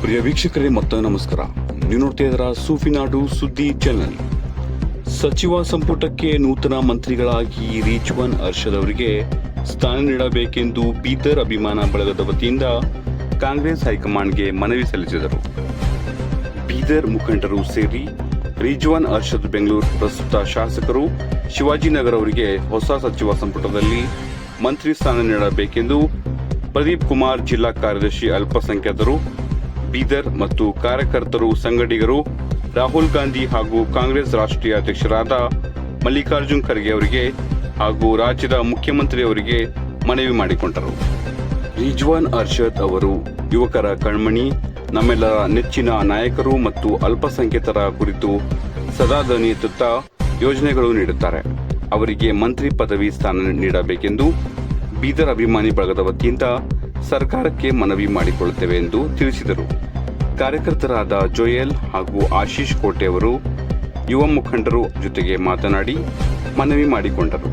ಪ್ರಿಯ ವೀಕ್ಷಕರೇ ಮತ್ತು ನಮಸ್ಕಾರ. ನೀವು ನೋಡ್ತಾ ಇದ್ದೀರಾ ಸೂಫಿನಾಡು ಸುದ್ದಿ ಚಾನೆಲ್. ಸಚಿವ ಸಂಪುಟಕ್ಕೆ ನೂತನ ಮಂತ್ರಿಗಳಾಗಿ ರಿಜ್ವಾನ್ ಅರ್ಷದ್ ಅವರಿಗೆ ಸ್ಥಾನ ನೀಡಬೇಕೆಂದು ಬೀದರ್ ಅಭಿಮಾನ ಬಳಗದ ವತಿಯಿಂದ ಕಾಂಗ್ರೆಸ್ ಹೈಕಮಾಂಡ್ಗೆ ಮನವಿ ಸಲ್ಲಿಸಿದರು. ಬೀದರ್ ಮುಖಂಡರು ಸೇರಿ ರಿಜ್ವಾನ್ ಅರ್ಷದ್ ಬೆಂಗಳೂರು ಪ್ರಸ್ತುತ ಶಾಸಕರು ಶಿವಾಜಿನಗರ ಅವರಿಗೆ ಹೊಸ ಸಚಿವ ಸಂಪುಟದಲ್ಲಿ ಮಂತ್ರಿ ಸ್ಥಾನ ನೀಡಬೇಕೆಂದು ಪ್ರದೀಪ್ ಕುಮಾರ್ ಜಿಲ್ಲಾ ಕಾರ್ಯದರ್ಶಿ ಅಲ್ಪಸಂಖ್ಯಾತರು ಬೀದರ್ ಮತ್ತು ಕಾರ್ಯಕರ್ತರು ಸಂಘಟಕರು ರಾಹುಲ್ ಗಾಂಧಿ ಹಾಗೂ ಕಾಂಗ್ರೆಸ್ ರಾಷ್ಟ್ರೀಯ ಅಧ್ಯಕ್ಷರಾದ ಮಲ್ಲಿಕಾರ್ಜುನ್ ಖರ್ಗೆ ಅವರಿಗೆ ಹಾಗೂ ರಾಜ್ಯದ ಮುಖ್ಯಮಂತ್ರಿ ಅವರಿಗೆ ಮನವಿ ಮಾಡಿಕೊಂಡರು. ರಿಜ್ವಾನ್ ಅರ್ಷದ್ ಅವರು ಯುವಕರ ಕಣ್ಮಣಿ, ನಮ್ಮೆಲ್ಲರ ನೆಚ್ಚಿನ ನಾಯಕರು ಮತ್ತು ಅಲ್ಪಸಂಖ್ಯಾತರ ಕುರಿತು ಸದಾ ಧ್ವನಿ ಎತ್ತುತ್ತಾ ಯೋಜನೆಗಳು ನೀಡುತ್ತಾರೆ. ಅವರಿಗೆ ಮಂತ್ರಿ ಪದವಿ ಸ್ಥಾನ ನೀಡಬೇಕೆಂದು ಬೀದರ್ ಅಭಿಮಾನಿ ಬಳಗದ ವತಿಯಿಂದ ಸರ್ಕಾರಕ್ಕೆ ಮನವಿ ಮಾಡಿಕೊಳ್ಳುತ್ತೇವೆ ಎಂದು ತಿಳಿಸಿದರು. ಕಾರ್ಯಕರ್ತರಾದ ಜೋಯಲ್ ಹಾಗೂ ಆಶೀಶ್ ಕೋಟೆ ಅವರು ಯುವ ಮುಖಂಡರು ಜೊತೆಗೆ ಮಾತನಾಡಿ ಮನವಿ ಮಾಡಿಕೊಂಡರು.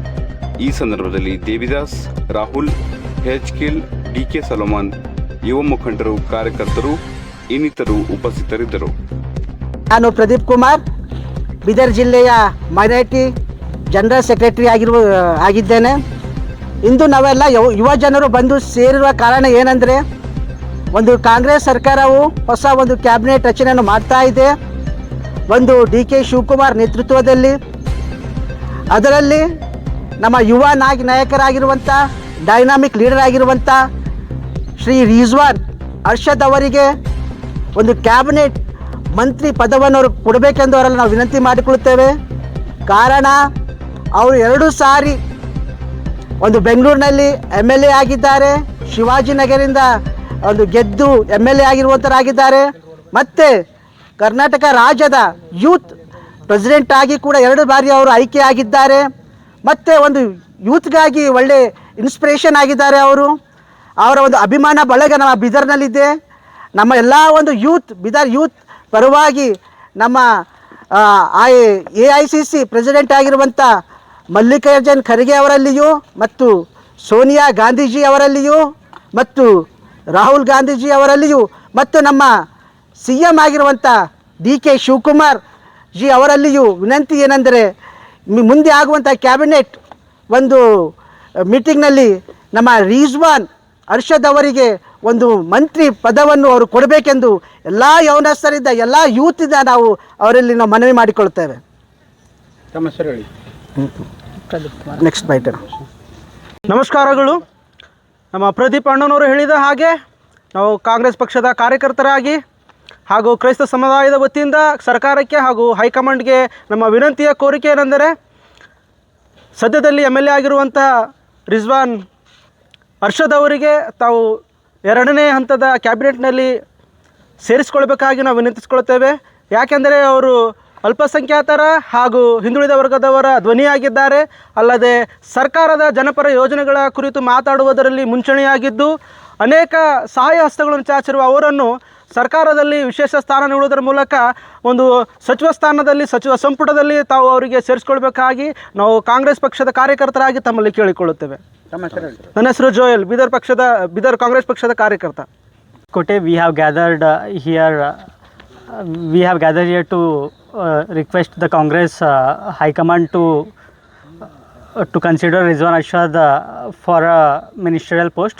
ಈ ಸಂದರ್ಭದಲ್ಲಿ ದೇವಿದಾಸ್, ರಾಹುಲ್, ಹೆಚ್ಕಿಲ್, ಡಿಕೆ ಸಲೋಮನ್, ಯುವ ಮುಖಂಡರು, ಕಾರ್ಯಕರ್ತರು ಇನ್ನಿತರು ಉಪಸ್ಥಿತರಿದ್ದರು. ನಾನು ಪ್ರದೀಪ್ ಕುಮಾರ್, ಬೀದರ್ ಜಿಲ್ಲೆಯ ಮೈನಾರಿಟಿ ಜನರಲ್ ಸೆಕ್ರೆಟರಿ ಆಗಿದ್ದೇನೆ. ಇಂದು ನಾವೆಲ್ಲ ಯುವ ಜನರು ಬಂದು ಸೇರಿರುವ ಕಾರಣ ಏನಂದರೆ, ಒಂದು ಕಾಂಗ್ರೆಸ್ ಸರ್ಕಾರವು ಹೊಸ ಒಂದು ಕ್ಯಾಬಿನೆಟ್ ರಚನೆಯನ್ನು ಮಾಡ್ತಾ ಇದೆ. ಒಂದು ಡಿ.ಕೆ. ಶಿವಕುಮಾರ್ ನೇತೃತ್ವದಲ್ಲಿ, ಅದರಲ್ಲಿ ನಮ್ಮ ಯುವ ನಾಯಕರಾಗಿರುವಂಥ ಡೈನಾಮಿಕ್ ಲೀಡರ್ ಆಗಿರುವಂಥ ಶ್ರೀ ರಿಜ್ವಾನ್ ಅರ್ಷದ್ ಅವರಿಗೆ ಒಂದು ಕ್ಯಾಬಿನೆಟ್ ಮಂತ್ರಿ ಪದವನ್ನು ಅವರು ಕೊಡಬೇಕೆಂದು ಅವರಲ್ಲಿ ನಾವು ವಿನಂತಿ ಮಾಡಿಕೊಳ್ಳುತ್ತೇವೆ. ಕಾರಣ ಅವರು 2 ಸಾರಿ ಒಂದು ಬೆಂಗಳೂರಿನಲ್ಲಿ MLA ಆಗಿದ್ದಾರೆ, ಶಿವಾಜಿನಗರದಿಂದ ಒಂದು ಗೆದ್ದು MLA ಆಗಿರುವಂಥರಾಗಿದ್ದಾರೆ, ಮತ್ತು ಕರ್ನಾಟಕ ರಾಜ್ಯದ ಯೂತ್ ಪ್ರೆಸಿಡೆಂಟ್ ಆಗಿ ಕೂಡ 2 ಬಾರಿ ಅವರು ಆಯ್ಕೆಯಾಗಿದ್ದಾರೆ. ಮತ್ತು ಒಂದು ಯೂತ್ಗಾಗಿ ಒಳ್ಳೆ ಇನ್ಸ್ಪಿರೇಷನ್ ಆಗಿದ್ದಾರೆ. ಅವರ ಒಂದು ಅಭಿಮಾನ ಬಳಗ ನಮ್ಮ ಬೀದರ್ನಲ್ಲಿದೆ. ನಮ್ಮ ಎಲ್ಲ ಒಂದು ಬೀದರ್ ಯೂತ್ ಪರವಾಗಿ ನಮ್ಮ AICC ಪ್ರೆಸಿಡೆಂಟ್ ಆಗಿರುವಂಥ ಮಲ್ಲಿಕಾರ್ಜುನ್ ಖರ್ಗೆ ಅವರಲ್ಲಿಯೂ ಮತ್ತು ಸೋನಿಯಾ ಗಾಂಧೀಜಿ ಅವರಲ್ಲಿಯೂ ಮತ್ತು ರಾಹುಲ್ ಗಾಂಧೀಜಿ ಅವರಲ್ಲಿಯೂ ಮತ್ತು ನಮ್ಮ CM ಆಗಿರುವಂಥ ಡಿ.ಕೆ. ಶಿವಕುಮಾರ್ ಜಿ ಅವರಲ್ಲಿಯೂ ವಿನಂತಿ ಏನೆಂದರೆ, ಮುಂದೆ ಆಗುವಂಥ ಕ್ಯಾಬಿನೆಟ್ ಒಂದು ಮೀಟಿಂಗ್ನಲ್ಲಿ ನಮ್ಮ ರಿಜ್ವಾನ್ ಅರ್ಷದ್ ಅವರಿಗೆ ಒಂದು ಮಂತ್ರಿ ಪದವನ್ನು ಅವರು ಕೊಡಬೇಕೆಂದು ಎಲ್ಲ ಯೌವನಸ್ಥರಿಂದ ಎಲ್ಲ ಯೂತಿಂದ ನಾವು ಅವರಲ್ಲಿ ಮನವಿ ಮಾಡಿಕೊಳ್ತೇವೆ. ನೆಕ್ಸ್ಟ್ ಬೈಟರ್. ನಮಸ್ಕಾರಗಳು. ನಮ್ಮ ಪ್ರದೀಪ್ ಅಣ್ಣನವರು ಹೇಳಿದ ಹಾಗೆ ನಾವು ಕಾಂಗ್ರೆಸ್ ಪಕ್ಷದ ಕಾರ್ಯಕರ್ತರಾಗಿ ಹಾಗೂ ಕ್ರೈಸ್ತ ಸಮುದಾಯದ ವತಿಯಿಂದ ಸರ್ಕಾರಕ್ಕೆ ಹಾಗೂ ಹೈಕಮಾಂಡ್ಗೆ ನಮ್ಮ ವಿನಂತಿಯ ಕೋರಿಕೆ ಏನೆಂದರೆ, ಸದ್ಯದಲ್ಲಿ MLA ಆಗಿರುವಂಥ ರಿಜ್ವಾನ್ ಅರ್ಷದ್ ಅವರಿಗೆ ತಾವು 2ನೇ ಹಂತದ ಕ್ಯಾಬಿನೆಟ್ನಲ್ಲಿ ಸೇರಿಸಿಕೊಳ್ಬೇಕಾಗಿ ನಾವು ವಿನಂತಿಸಿಕೊಳ್ತೇವೆ. ಯಾಕೆಂದರೆ ಅವರು ಅಲ್ಪಸಂಖ್ಯಾತರ ಹಾಗೂ ಹಿಂದುಳಿದ ವರ್ಗದವರ ಧ್ವನಿಯಾಗಿದ್ದಾರೆ. ಅಲ್ಲದೆ ಸರ್ಕಾರದ ಜನಪರ ಯೋಜನೆಗಳ ಕುರಿತು ಮಾತಾಡುವುದರಲ್ಲಿ ಮುಂಚೂಣಿಯಾಗಿದ್ದು ಅನೇಕ ಸಹಾಯ ಹಸ್ತಗಳನ್ನು ಚಾಚಿರುವ ಅವರನ್ನು ಸರ್ಕಾರದಲ್ಲಿ ವಿಶೇಷ ಸ್ಥಾನ ನೀಡುವುದರ ಮೂಲಕ ಒಂದು ಸಚಿವ ಸ್ಥಾನದಲ್ಲಿ, ಸಚಿವ ಸಂಪುಟದಲ್ಲಿ ತಾವು ಅವರಿಗೆ ಸೇರಿಸಿಕೊಳ್ಬೇಕಾಗಿ ನಾವು ಕಾಂಗ್ರೆಸ್ ಪಕ್ಷದ ಕಾರ್ಯಕರ್ತರಾಗಿ ತಮ್ಮಲ್ಲಿ ಕೇಳಿಕೊಳ್ಳುತ್ತೇವೆ. ನನ್ನ ಹೆಸರು ಜೋಯಲ್, ಬೀದರ್ ಕಾಂಗ್ರೆಸ್ ಪಕ್ಷದ ಕಾರ್ಯಕರ್ತ. Kote, we have gathered here to request the Congress High Command to consider Rizwan Arshad for a ministerial post.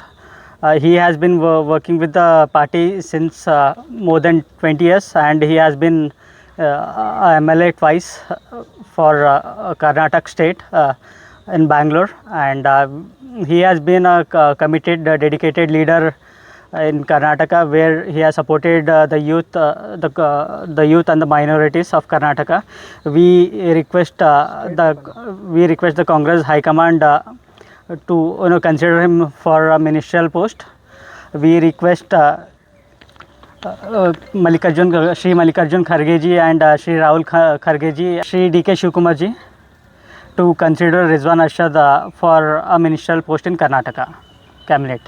He has been working with the party since more than 20 years, and he has been MLA twice for Karnataka state in Bangalore, and he has been a committed, dedicated leader in Karnataka, where he has supported the youth and the minorities of Karnataka. We request the Congress High Command to consider him for a ministerial post. We request Shri Malikarjun Kharge ji and Shri Rahul Kharge ji, Shri D.K. Shivakumar ji to consider Rizwan Arshad for a ministerial post in Karnataka cabinet.